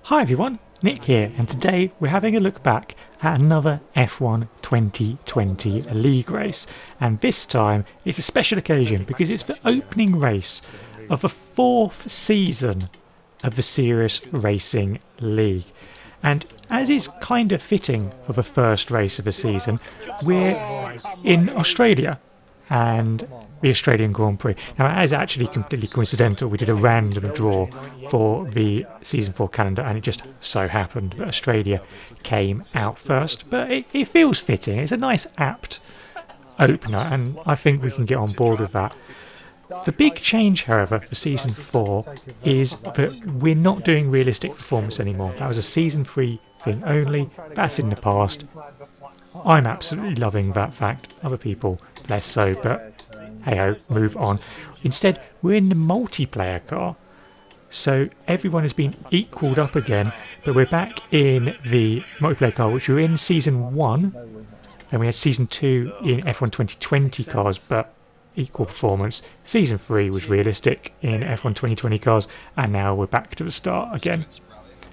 Hi everyone, Nick here, and today we're having a look back at another F1 2020 league race, and this time it's a special occasion because it's the opening race of the fourth season of the Serious Racing League. And as is kind of fitting for the first race of the season, we're in Australia and the Australian Grand Prix. Now, that is actually completely coincidental. We did a random draw for the Season 4 calendar, and it just so happened that Australia came out first. But it feels fitting. It's a nice, apt opener, and I think we can get on board with that. The big change, however, for Season 4 is that we're not doing realistic performance anymore. That was a Season 3 thing only. That's in the past. I'm absolutely loving that fact. Other people less so, but hey-ho, move on. Instead, we're in the multiplayer car. So everyone has been equalled up again, but we're back in the multiplayer car, which we were in Season 1. And we had Season 2 in F1 2020 cars, but equal performance. Season 3 was realistic in F1 2020 cars, and now we're back to the start again.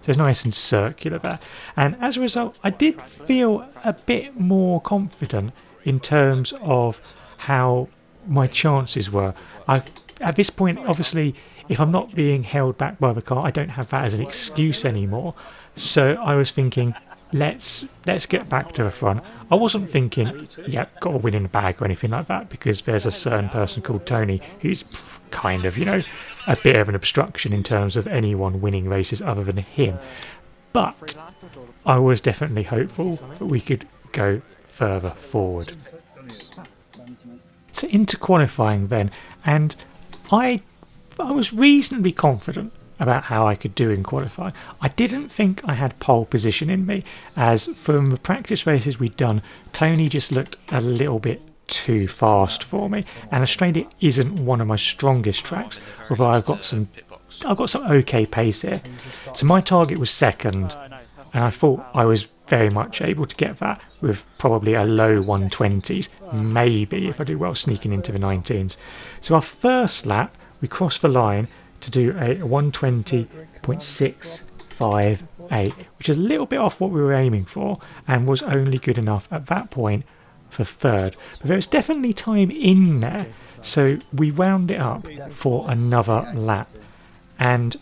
So it's nice and circular there. And as a result, I did feel a bit more confident in terms of how my chances were. At this point, obviously, if I'm not being held back by the car, I don't have that as an excuse anymore. So I was thinking, let's get back to the front. I wasn't thinking, yeah, got a win in the bag or anything like that, because there's a certain person called Tony who's kind of, a bit of an obstruction in terms of anyone winning races other than him. But I was definitely hopeful that we could go further forward. So into qualifying then, and I was reasonably confident about how I could do in qualifying. I didn't think I had pole position in me, as from the practice races we'd done, Tony just looked a little bit too fast for me, and Australia isn't one of my strongest tracks, although I've got some okay pace here. So my target was second, and I thought I was very much able to get that with probably a low 120s, maybe if I do well sneaking into the 19s. So our first lap we crossed the line to do a 120.658, which is a little bit off what we were aiming for, and was only good enough at that point for third. But there was definitely time in there, so we wound it up for another lap, and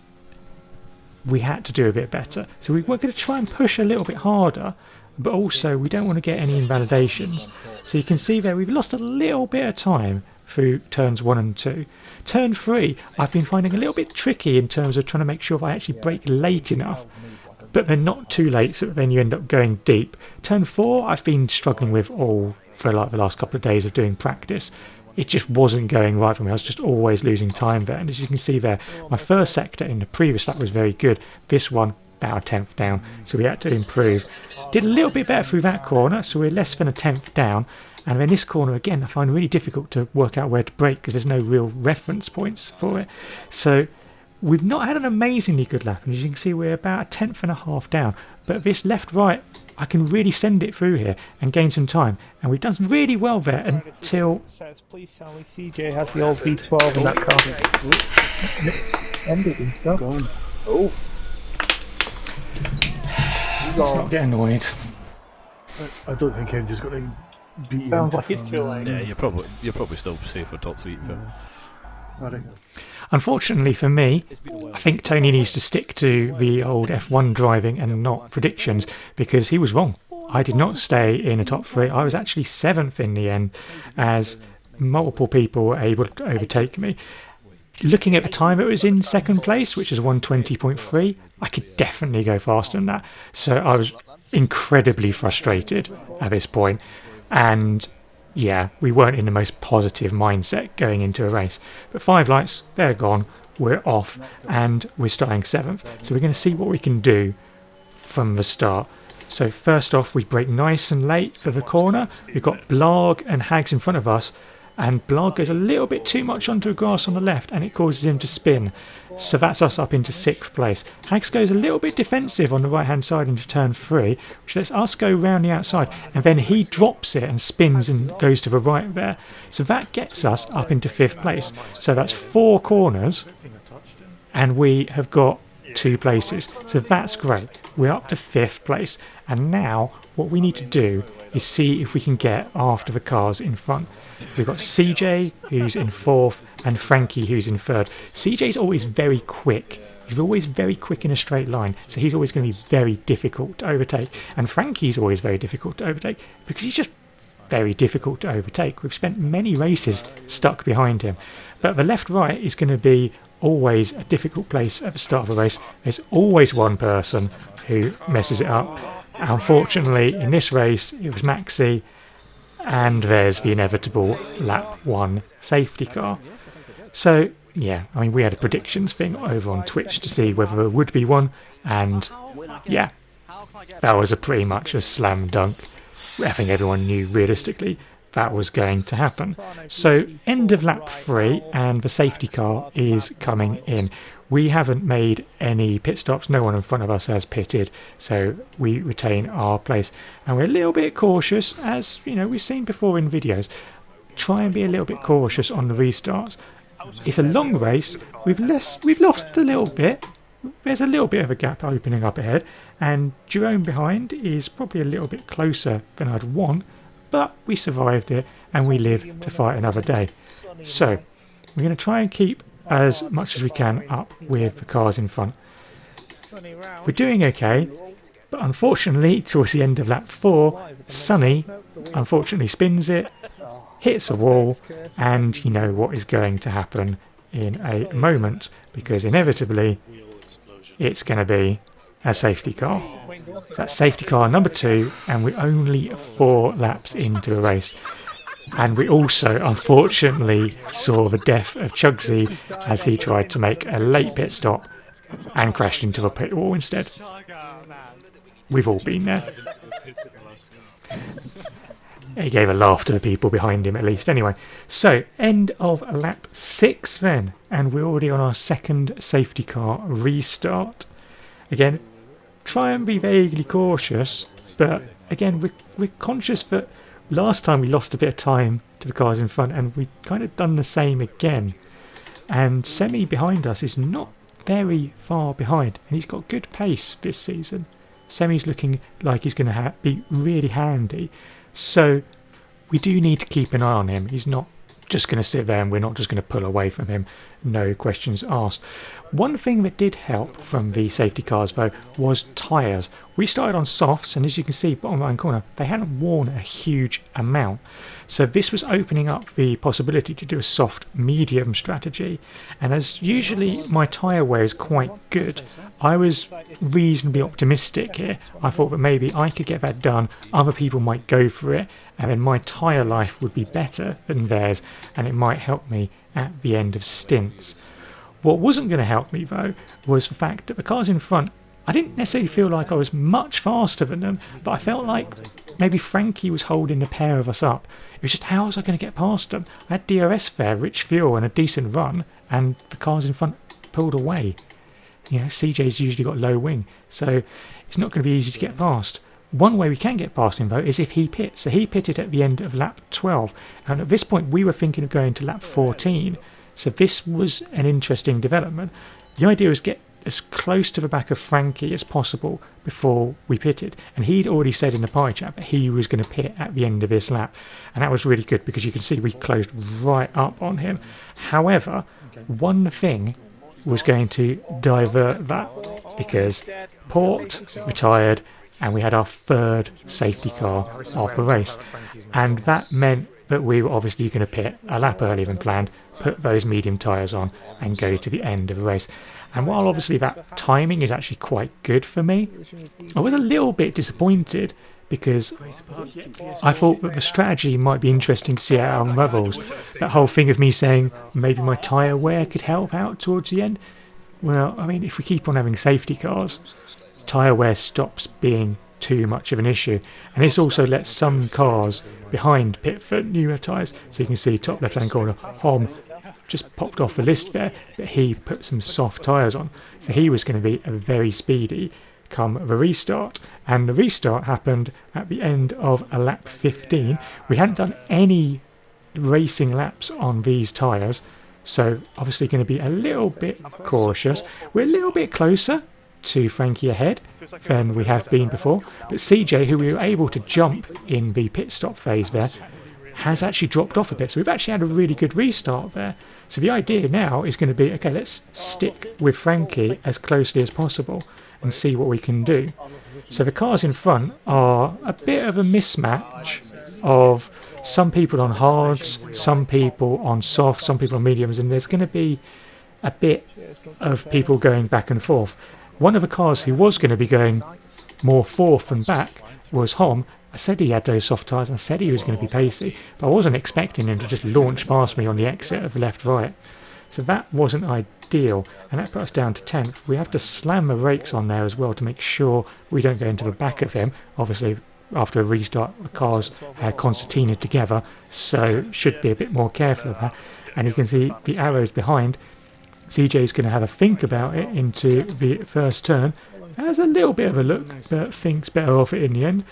we had to do a bit better. So we were going to try and push a little bit harder, but also we don't want to get any invalidations. So you can see there we've lost a little bit of time through turns 1 and 2. Turn 3 I've been finding a little bit tricky in terms of trying to make sure if I actually brake late enough, but they're not too late, so then you end up going deep. Turn 4 I've been struggling with all for like the last couple of days of doing practice. It just wasn't going right for me. I was just always losing time there, and as you can see there, my first sector in the previous lap was very good. This one about a tenth down, so we had to improve. Did a little bit better through that corner, so we're less than a tenth down. And then this corner again I find really difficult to work out where to brake because there's no real reference points for it. So we've not had an amazingly good lap, and as you can see we're about a tenth and a half down, but this left right I can really send it through here and gain some time, and we've done really well there until please tell me CJ has the old V12 in that car. It's ended himself. Oh, let's not get annoyed. I don't think Henry's got to beat you. sounds like it's too late. Yeah, you're probably still safe for top 3. Unfortunately for me, I think Tony needs to stick to the old F1 driving and not predictions, because he was wrong. I did not stay in the top 3. I was actually 7th in the end, as multiple people were able to overtake me. Looking at the time it was in second place, which is 120.3, I could definitely go faster than that. So I was incredibly frustrated at this point, and yeah, we weren't in the most positive mindset going into a race. But 5 lights, they're gone, we're off, and we're starting 7th. So we're going to see what we can do from the start. So first off, we brake nice and late for the corner. We've got Blarg and Hags in front of us, and Blarg goes a little bit too much onto the grass on the left, and it causes him to spin. So that's us up into 6th place. Hags goes a little bit defensive on the right hand side into turn 3, which lets us go round the outside, and then he drops it and spins and goes to the right there. So that gets us up into 5th place. So that's 4 corners, and we have got 2 places, so that's great. We're up to 5th place, and now what we need to do is see if we can get after the cars in front. We've got CJ who's in 4th and Frankie who's in 3rd. CJ's always very quick. He's always very quick in a straight line, so he's always going to be very difficult to overtake. And Frankie's always very difficult to overtake because he's just very difficult to overtake. We've spent many races stuck behind him. But the left-right is going to be always a difficult place at the start of a race. There's always one person who messes it up. Unfortunately, in this race, it was Maxi, and there's the inevitable lap 1 safety car. So, yeah, I mean, we had a predictions thing over on Twitch to see whether there would be one, and yeah, that was pretty much a slam dunk. I think everyone knew realistically that was going to happen. So, end of lap 3, and the safety car is coming in. We haven't made any pit stops, no one in front of us has pitted, so we retain our place. And we're a little bit cautious, as you know, we've seen before in videos. Try and be a little bit cautious on the restarts. It's a long race, we've lost a little bit. There's a little bit of a gap opening up ahead, and Jerome behind is probably a little bit closer than I'd want, but we survived it and we live to fight another day. So we're going to try and keep as much as we can up with the cars in front. We're doing okay, but unfortunately towards the end of lap 4, Sonny unfortunately spins it, hits a wall, and you know what is going to happen in a moment, because inevitably it's going to be a safety car. So that's safety car number 2, and we're only 4 laps into the race. And we also, unfortunately, saw the death of Chugsy as he tried to make a late pit stop and crashed into a pit wall instead. We've all been there. He gave a laugh to the people behind him at least. Anyway, so end of lap 6 then, and we're already on our 2nd safety car restart. Again, try and be vaguely cautious, but again, we're conscious that last time we lost a bit of time to the cars in front, and we've kind of done the same again. And Semi behind us is not very far behind, and he's got good pace this season. Semi's looking like he's going to be really handy. So we do need to keep an eye on him. He's not just going to sit there and we're not just going to pull away from him. No questions asked. One thing that did help from the safety cars though was tyres. We started on softs, and as you can see bottom right corner, they hadn't worn a huge amount. So this was opening up the possibility to do a soft medium strategy. And as usually my tyre wear is quite good, I was reasonably optimistic here. I thought that maybe I could get that done, other people might go for it, and then my tyre life would be better than theirs, and it might help me at the end of stints. What wasn't going to help me though was the fact that the cars in front, I didn't necessarily feel like I was much faster than them, but I felt like maybe Frankie was holding a pair of us up. It was just, how was I going to get past them? I had DRS there, rich fuel and a decent run, and the cars in front pulled away. You know, CJ's usually got low wing, so it's not going to be easy to get past. One way we can get past him though is if he pits. So he pitted at the end of lap 12, and at this point we were thinking of going to lap 14. So this was an interesting development. The idea was get as close to the back of Frankie as possible before we pitted, and he'd already said in the pie chat that he was going to pit at the end of this lap, and that was really good because you can see we closed right up on him. However, one thing was going to divert that, because Port retired and we had our 3rd safety car of the race, and that meant that we were obviously going to pit a lap earlier than planned, put those medium tyres on and go to the end of the race. And while obviously that timing is actually quite good for me, I was a little bit disappointed because I thought that the strategy might be interesting to see how it unravels. That whole thing of me saying maybe my tyre wear could help out towards the end. Well, I mean, if we keep on having safety cars, tyre wear stops being too much of an issue, and this also lets some cars behind pit for newer tyres. So you can see top left hand corner, Hom just popped off the list there that he put some soft tyres on, so he was going to be a very speedy come the restart. And the restart happened at the end of a lap 15. We hadn't done any racing laps on these tyres, so obviously going to be a little bit cautious. We're a little bit closer to Frankie ahead than we have been before. But CJ, who we were able to jump in the pit stop phase there, has actually dropped off a bit. So we've actually had a really good restart there. So the idea now is going to be, okay, let's stick with Frankie as closely as possible and see what we can do. So the cars in front are a bit of a mismatch of some people on hards, some people on soft, some people on mediums, and there's going to be a bit of people going back and forth. One of the cars who was going to be going more forth and back was Hom. I said he had those soft tyres and I said he was going to be pacey, but I wasn't expecting him to just launch past me on the exit of left-right. So that wasn't ideal, and that put us down to 10th. We have to slam the brakes on there as well to make sure we don't go into the back of him. Obviously, after a restart, the cars concertinaed together, so should be a bit more careful of that. And you can see the arrows behind. CJ's going to have a think about it into the first turn. Has a little bit of a look, but thinks better of it in the end.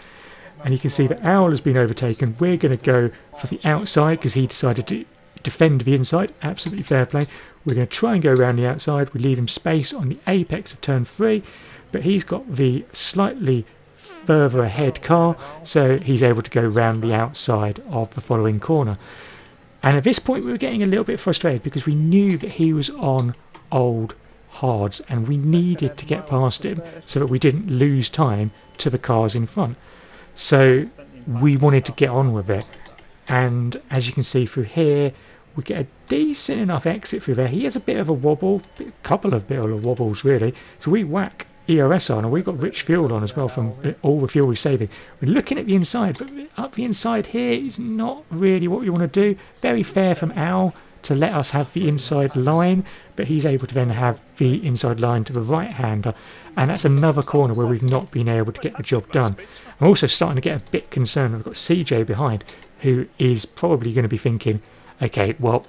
And you can see that Owl has been overtaken. We're going to go for the outside because he decided to defend the inside. Absolutely fair play. We're going to try and go around the outside. We leave him space on the apex of turn 3, but he's got the slightly further ahead car, so he's able to go round the outside of the following corner. And at this point we were getting a little bit frustrated because we knew that he was on old hards and we needed to get past him so that we didn't lose time to the cars in front. So we wanted to get on with it, and as you can see through here, we get a decent enough exit through there. He has a bit of a wobble, a couple of bit of wobbles really, so we whack ERS on, and we've got rich fuel on as well from all the fuel we're saving. We're looking at the inside, but up the inside here is not really what we want to do. Very fair from Al to let us have the inside line, but he's able to then have the inside line to the right hander, and that's another corner where we've not been able to get the job done. I'm also starting to get a bit concerned. We've got CJ behind, who is probably going to be thinking, okay, well,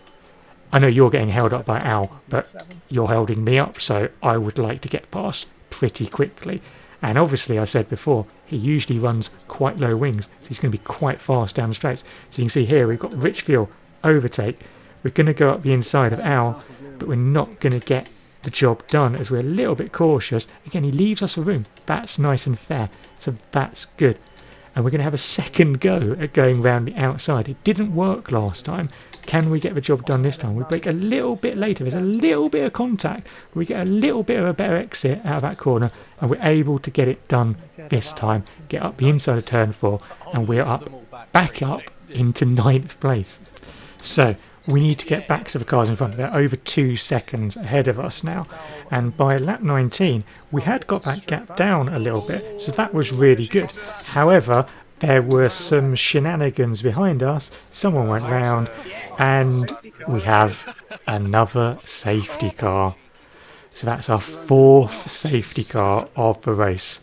I know you're getting held up by Al, but you're holding me up, so I would like to get past pretty quickly. And obviously, I said before, he usually runs quite low wings, so he's going to be quite fast down the straights. So you can see here, we've got rich fuel, overtake. We're going to go up the inside of Al, but we're not going to get the job done as we're a little bit cautious. Again, he leaves us a room. That's nice and fair, so that's good. And we're going to have a second go at going round the outside. It didn't work last time. Can we get the job done this time? We break a little bit later. There's a little bit of contact. We get a little bit of a better exit out of that corner, and we're able to get it done this time. Get up the inside of turn 4, and we're back up into 9th place. So we need to get back to the cars in front. They're over 2 seconds ahead of us now, and by lap 19 we had got that gap down a little bit, so that was really good. However, there were some shenanigans behind us. Someone went round, and we have another safety car. So that's our 4th safety car of the race,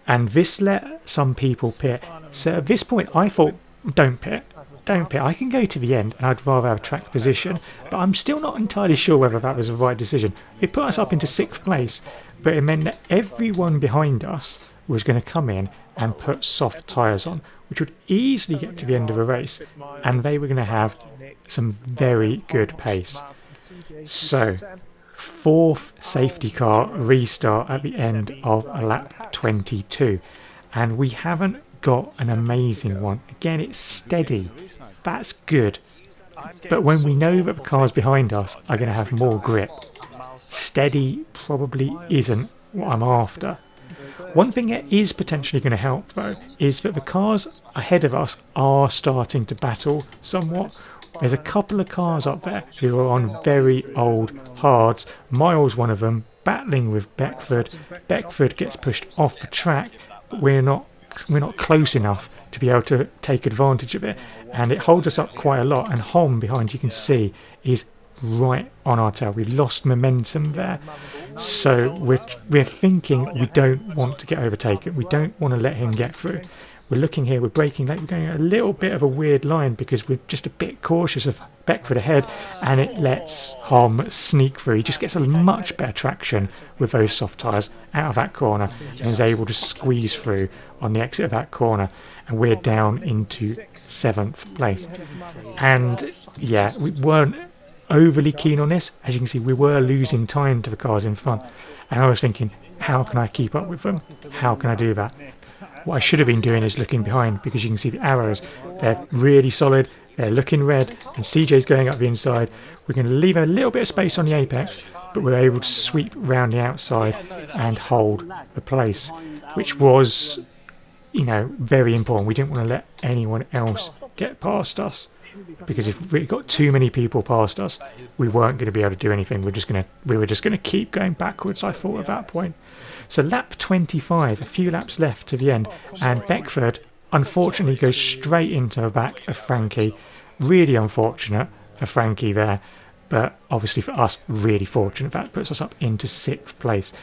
and this let some people pit. So at this point I thought, don't pit, I can go to the end, and I'd rather have track position, but I'm still not entirely sure whether that was the right decision. It put us up into 6th place, but it meant that everyone behind us was going to come in and put soft tyres on, which would easily get to the end of the race, and they were going to have some very good pace. So 4th safety car restart at the end of lap 22, and we haven't got an amazing one. Again, it's steady, that's good, but when we know that the cars behind us are going to have more grip, steady probably isn't what I'm after. One thing that is potentially going to help though is that the cars ahead of us are starting to battle somewhat. There's a couple of cars up there who are on very old hards. Miles, one of them, battling with Beckford. Beckford gets pushed off the track, but we're not close enough to be able to take advantage of it, and it holds us up quite a lot. And Hom behind, you can see, is right on our tail. We lost momentum there, so we're thinking we don't want to get overtaken. We don't want to let him get through. We're looking here, we're braking late, we're going a little bit of a weird line because we're just a bit cautious of Beckford ahead, and it lets Hom sneak through. He just gets a much better traction with those soft tyres out of that corner and is able to squeeze through on the exit of that corner, and we're down into 7th place. And yeah, we weren't overly keen on this. As you can see, we were losing time to the cars in front, and I was thinking, how can I keep up with them? How can I do that? What I should have been doing is looking behind, because you can see the arrows, they're really solid, they're looking red, and CJ's going up the inside. We're going to leave a little bit of space on the apex, but we're able to sweep round the outside and hold the place, which was, you know, very important. We didn't want to let anyone else get past us, because if we got too many people past us, we weren't going to be able to do anything. We were just going to keep going backwards, I thought, at that point. So lap 25, a few laps left to the end, and Beckford unfortunately goes straight into the back of Frankie. Really unfortunate for Frankie there, but obviously for us, really fortunate. That puts us up into 6th place.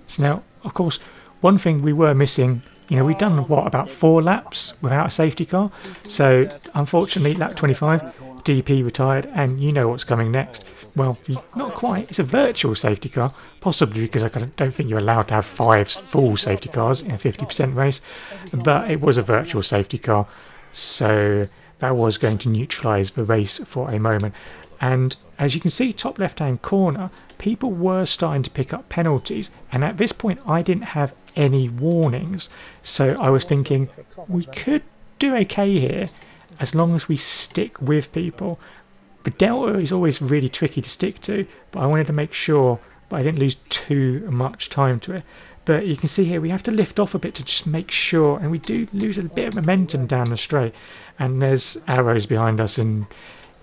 So now, of course, one thing we were missing, you know, we'd done, what, about 4 laps without a safety car. So unfortunately, lap 25, DP retired, and you know what's coming next. Well, not quite. It's a virtual safety car, possibly because I don't think you're allowed to have 5 full safety cars in a 50% race, but it was a virtual safety car, so that was going to neutralise the race for a moment. And as you can see, top left-hand corner, people were starting to pick up penalties, and at this point I didn't have any warnings, so I was thinking we could do okay here as long as we stick with people. The delta is always really tricky to stick to, but I wanted to make sure but I didn't lose too much time to it. But you can see here we have to lift off a bit to just make sure, and we do lose a bit of momentum down the straight, and there's arrows behind us, and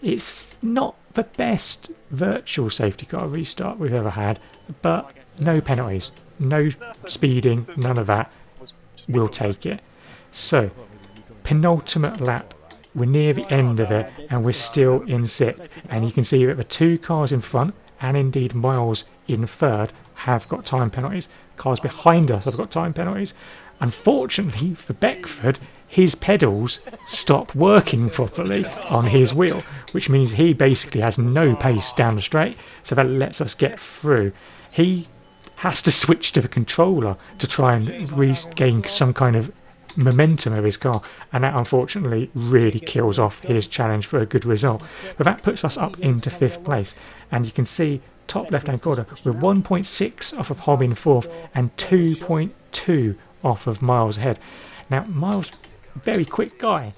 it's not the best virtual safety car restart we've ever had, but no penalties, no speeding, none of that. We'll take it. So penultimate lap, we're near the end of it, and we're still in 6th, and you can see that the 2 cars in front, and indeed Miles in 3rd, have got time penalties. Cars behind us have got time penalties. Unfortunately for Beckford, his pedals stop working properly on his wheel, which means he basically has no pace down the straight, so that lets us get through. He has to switch to the controller to try and regain some kind of momentum of his car, and that unfortunately really kills off his challenge for a good result. But that puts us up into 5th place, and you can see top left hand corner we're 1.6 off of Hob in 4th and 2.2 off of Miles ahead. Now Miles, very quick guy,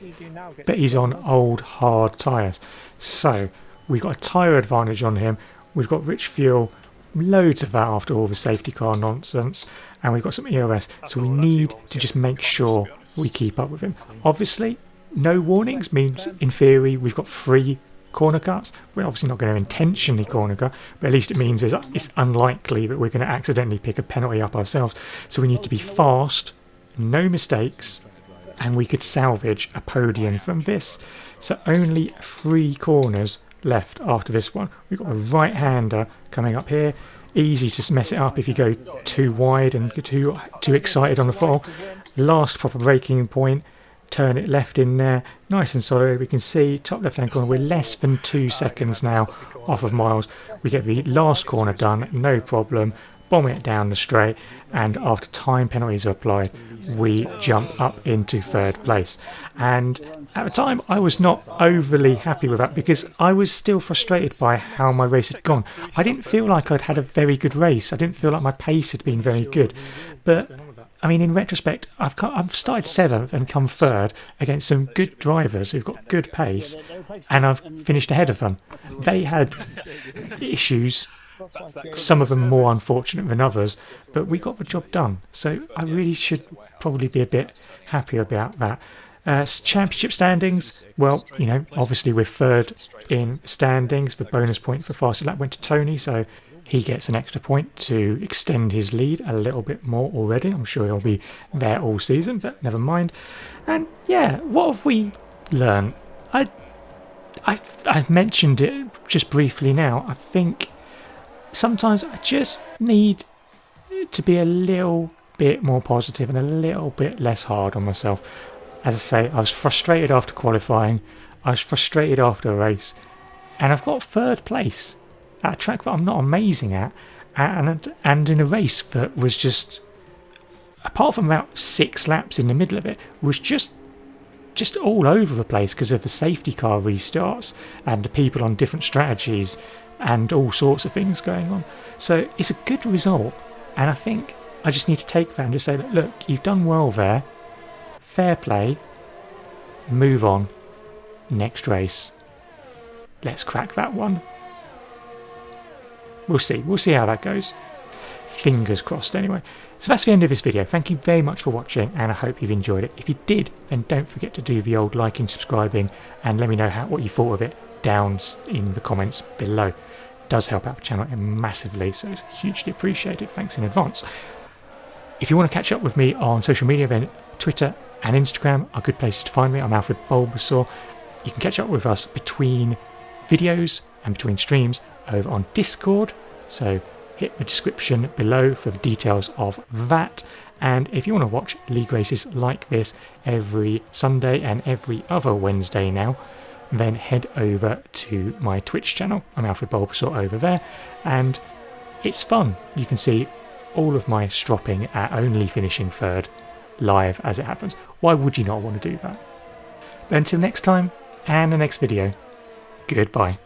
but he's on old hard tyres, so we've got a tyre advantage on him. We've got rich fuel, loads of that after all the safety car nonsense, and we've got some ERS, so we need to just make sure we keep up with him. Obviously no warnings means in theory we've got 3 corner cuts. We're obviously not going to intentionally corner cut, but at least it means it's unlikely that we're going to accidentally pick a penalty up ourselves. So we need to be fast, no mistakes, and we could salvage a podium from this. So only 3 corners left after this one. We've got a right-hander coming up here. Easy to mess it up if you go too wide and too excited on the throttle. Last proper braking point, turn it left in there, nice and solid. We can see top left hand corner, we're less than 2 seconds now off of Miles. We get the last corner done, no problem, bomb it down the straight, and after time penalties are applied, we jump up into 3rd place. And at the time I was not overly happy with that, because I was still frustrated by how my race had gone. I didn't feel like I'd had a very good race. I didn't feel like my pace had been very good, but I mean, in retrospect, I've started 7th and come 3rd against some good drivers who've got good pace, and I've finished ahead of them. They had issues, some of them more unfortunate than others, but we got the job done. So I really should probably be a bit happier about that. Championship standings, well, you know, obviously we're 3rd in standings. The bonus point for fastest lap went to Tony, so he gets an extra point to extend his lead a little bit more already. I'm sure he'll be there all season, but never mind. And yeah, what have we learned? I've mentioned it just briefly now. I think sometimes I just need to be a little bit more positive and a little bit less hard on myself. As I say, I was frustrated after qualifying. I was frustrated after a race, and I've got 3rd place at a track that I'm not amazing at, and in a race that was just, apart from about 6 laps in the middle of it, was just all over the place because of the safety car restarts and the people on different strategies and all sorts of things going on. So it's a good result, and I think I just need to take that and just say, look, you've done well there. Fair play. Move on. Next race. Let's crack that one. We'll see. We'll see how that goes. Fingers crossed anyway. So that's the end of this video. Thank you very much for watching, and I hope you've enjoyed it. If you did, then don't forget to do the old liking, subscribing, and let me know what you thought of it down in the comments below. It does help out the channel massively, so it's hugely appreciated. Thanks in advance. If you want to catch up with me on social media, then Twitter and Instagram are good places to find me. I'm Alfred Bulbasaur. You can catch up with us between videos and between streams over on Discord, so hit the description below for the details of that. And if you want to watch league races like this every Sunday and every other Wednesday now, then head over to my Twitch channel. I'm Alfred Bulbasaur over there, and it's fun. You can see all of my stropping at only finishing third live as it happens. Why would you not want to do that? But until next time and the next video, goodbye.